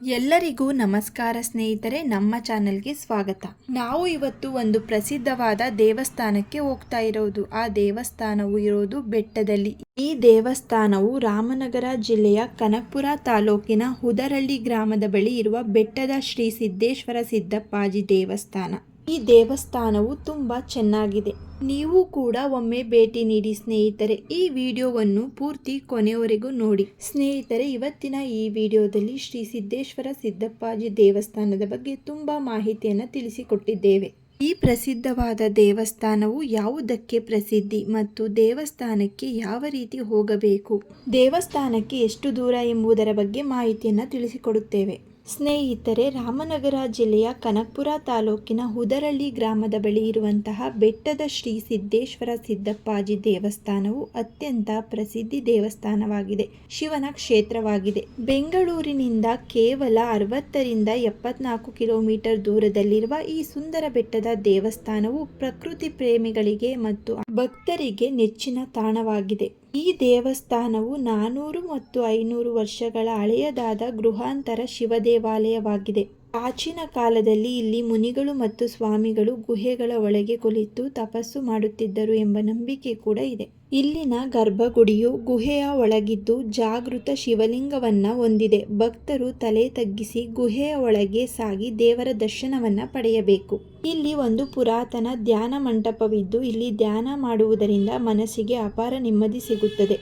ಎಲ್ಲರಿಗೂ ನಮಸ್ಕಾರ ಸ್ನೇಹಿತರೆ, ನಮ್ಮ ಚಾನೆಲ್ಗೆ ಸ್ವಾಗತ. ನಾವು ಇವತ್ತು ಒಂದು ಪ್ರಸಿದ್ಧವಾದ ದೇವಸ್ಥಾನಕ್ಕೆ ಹೋಗ್ತಾ ಇರೋದು. ಆ ದೇವಸ್ಥಾನವು ಇರೋದು ಬೆಟ್ಟದಲ್ಲಿ. ಈ ದೇವಸ್ಥಾನವು ರಾಮನಗರ ಜಿಲ್ಲೆಯ ಕನಕಪುರ ತಾಲೂಕಿನ ಹುದರಳ್ಳಿ ಗ್ರಾಮದ ಬಳಿ ಇರುವ ಬೆಟ್ಟದ ಶ್ರೀ ಸಿದ್ದೇಶ್ವರ ಸಿದ್ದಪ್ಪಾಜಿ ದೇವಸ್ಥಾನ. ಈ ದೇವಸ್ಥಾನವು ತುಂಬಾ ಚೆನ್ನಾಗಿದೆ. ನೀವು ಕೂಡ ಒಮ್ಮೆ ಭೇಟಿ ನೀಡಿ ಸ್ನೇಹಿತರೆ. ಈ ವಿಡಿಯೋವನ್ನು ಪೂರ್ತಿ ಕೊನೆಯವರೆಗೂ ನೋಡಿ ಸ್ನೇಹಿತರೆ. ಇವತ್ತಿನ ಈ ವಿಡಿಯೋದಲ್ಲಿ ಶ್ರೀ ಸಿದ್ದೇಶ್ವರ ಸಿದ್ದಪ್ಪಾಜಿ ದೇವಸ್ಥಾನದ ಬಗ್ಗೆ ತುಂಬಾ ಮಾಹಿತಿಯನ್ನು ತಿಳಿಸಿಕೊಟ್ಟಿದ್ದೇವೆ. ಈ ಪ್ರಸಿದ್ಧವಾದ ದೇವಸ್ಥಾನವು ಯಾವುದಕ್ಕೆ ಪ್ರಸಿದ್ಧಿ ಮತ್ತು ದೇವಸ್ಥಾನಕ್ಕೆ ಯಾವ ರೀತಿ ಹೋಗಬೇಕು, ದೇವಸ್ಥಾನಕ್ಕೆ ಎಷ್ಟು ದೂರ ಎಂಬುದರ ಬಗ್ಗೆ ಮಾಹಿತಿಯನ್ನು ತಿಳಿಸಿಕೊಡುತ್ತೇವೆ. ಸ್ನೇಹಿತರೆ, ರಾಮನಗರ ಜಿಲ್ಲೆಯ ಕನಕಪುರ ತಾಲೂಕಿನ ಹುದರಳ್ಳಿ ಗ್ರಾಮದ ಬಳಿ ಇರುವಂತಹ ಬೆಟ್ಟದ ಶ್ರೀ ಸಿದ್ದೇಶ್ವರ ಸಿದ್ದಪ್ಪಾಜಿ ದೇವಸ್ಥಾನವು ಅತ್ಯಂತ ಪ್ರಸಿದ್ಧಿ ದೇವಸ್ಥಾನವಾಗಿದೆ. ಶಿವನ ಕ್ಷೇತ್ರವಾಗಿದೆ. ಬೆಂಗಳೂರಿನಿಂದ ಕೇವಲ 60ರಿಂದ 74 ಕಿಲೋಮೀಟರ್ ದೂರದಲ್ಲಿರುವ ಈ ಸುಂದರ ಬೆಟ್ಟದ ದೇವಸ್ಥಾನವು ಪ್ರಕೃತಿ ಪ್ರೇಮಿಗಳಿಗೆ ಮತ್ತು ಭಕ್ತರಿಗೆ ನೆಚ್ಚಿನ ತಾಣವಾಗಿದೆ. ಈ ದೇವಸ್ಥಾನವು 400 ಮತ್ತು 500 ವರ್ಷಗಳ ಹಳೆಯದಾದ ಗೃಹಾಂತರ ಶಿವ ದೇವಾಲಯವಾಗಿದೆ. ಪ್ರಾಚೀನ ಕಾಲದಲ್ಲಿ ಇಲ್ಲಿ ಮುನಿಗಳು ಮತ್ತು ಸ್ವಾಮಿಗಳು ಗುಹೆಗಳ ಒಳಗೆ ಕುಳಿತು ತಪಸ್ಸು ಮಾಡುತ್ತಿದ್ದರು ಎಂಬ ನಂಬಿಕೆ ಕೂಡ ಇದೆ. ಇಲ್ಲಿನ ಗರ್ಭಗುಡಿಯು ಗುಹೆಯ ಒಳಗಿದ್ದು ಜಾಗೃತ ಶಿವಲಿಂಗವನ್ನ ಹೊಂದಿದೆ. ಭಕ್ತರು ತಲೆ ತಗ್ಗಿಸಿ ಗುಹೆಯ ಒಳಗೆ ಸಾಗಿ ದೇವರ ದರ್ಶನವನ್ನ ಪಡೆಯಬೇಕು. ಇಲ್ಲಿ ಒಂದು ಪುರಾತನ ಧ್ಯಾನ ಮಂಟಪವಿದ್ದು ಇಲ್ಲಿ ಧ್ಯಾನ ಮಾಡುವುದರಿಂದ ಮನಸ್ಸಿಗೆ ಅಪಾರ ನೆಮ್ಮದಿ ಸಿಗುತ್ತದೆ.